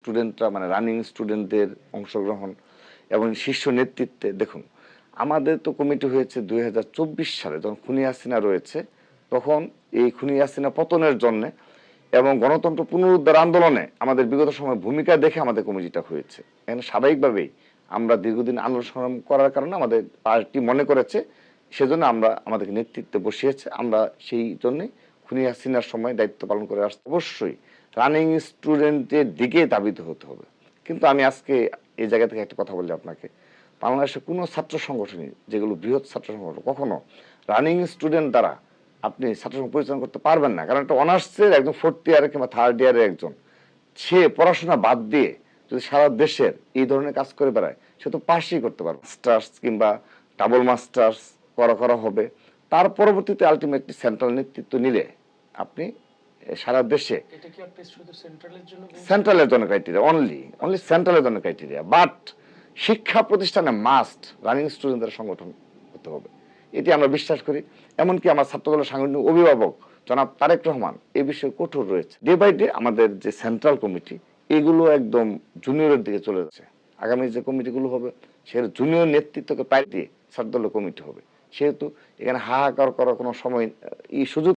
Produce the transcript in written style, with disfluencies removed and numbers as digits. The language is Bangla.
স্টুডেন্টরা মানে রানিং স্টুডেন্টদের অংশগ্রহণ এবং শীর্ষ নেতৃত্বে দেখুন আমাদের তো কমিটি হয়েছে 2024 সালে যখন খুনি হাসিনা রয়েছে তখন এই খুনি হাসিনা পতনের জন্য এবং গণতন্ত্র পুনরুদ্ধার আন্দোলনে আমাদের বিগত সময় ভূমিকা দেখে আমাদের কমিটিটা হয়েছে। এখানে স্বাভাবিকভাবেই আমরা দীর্ঘদিন আন্দোলন সংগ্রাম করার কারণে আমাদের পার্টি মনে করেছে সেজন্য আমরা আমাদেরকে নেতৃত্বে বসিয়েছে। আমরা সেই জন্যই খুনি হাসিনার সময় দায়িত্ব পালন করে আসছি। অবশ্যই রানিং স্টুডেন্টের দিকে ধাবিত হতে হবে। কিন্তু আমি আজকে এই জায়গা থেকে একটা কথা বলি আপনাকে, বাংলাদেশে কোনো ছাত্র সংগঠনই যেগুলো বৃহৎ ছাত্র সংগঠন কখনো রানিং স্টুডেন্ট দ্বারা আপনি ছাত্র সংগঠন পরিচালনা করতে পারবেন না। কারণ একটা অনার্সের একজন ফোর্থ ইয়ারে কিংবা থার্ড ইয়ারের একজন সে পড়াশোনা বাদ দিয়ে যদি সারা দেশের এই ধরনের কাজ করে বেড়ায় সে তো পাশই করতে পারবে। মাস্টার্স কিংবা ডাবল মাস্টার্স করা হবে, তার পরবর্তীতে আলটিমেটলি সেন্ট্রাল নেতৃত্ব নিলে আপনি সারা দেশে এটা কি আপনি শুধু সেন্ট্রালের জন্য ক্রাইটেরিয়া অনলি সেন্ট্রালের জন্য ক্রাইটেরিয়া, বাট শিক্ষা প্রতিষ্ঠানে মাস্ট রানিং স্টুডেন্টদের সংগঠন হতে হবে, এটি আমরা বিশ্বাস করি। এমনকি আমার ছাত্রদলের সাংগঠনিক অভিভাবক জনাব তারেক রহমান এ বিষয়ে কঠোর রয়েছে। ডে বাই ডে আমাদের যে সেন্ট্রাল কমিটি এগুলো একদম জুনিয়রের দিকে চলে যাচ্ছে। আগামী যে কমিটিগুলো হবে সে জুনিয়র নেতৃত্বকে পাই দিয়ে ছাত্রদলের কমিটি হবে, সেহেতু এখানে হাহাকার করার কোনো সময় এই সুযোগ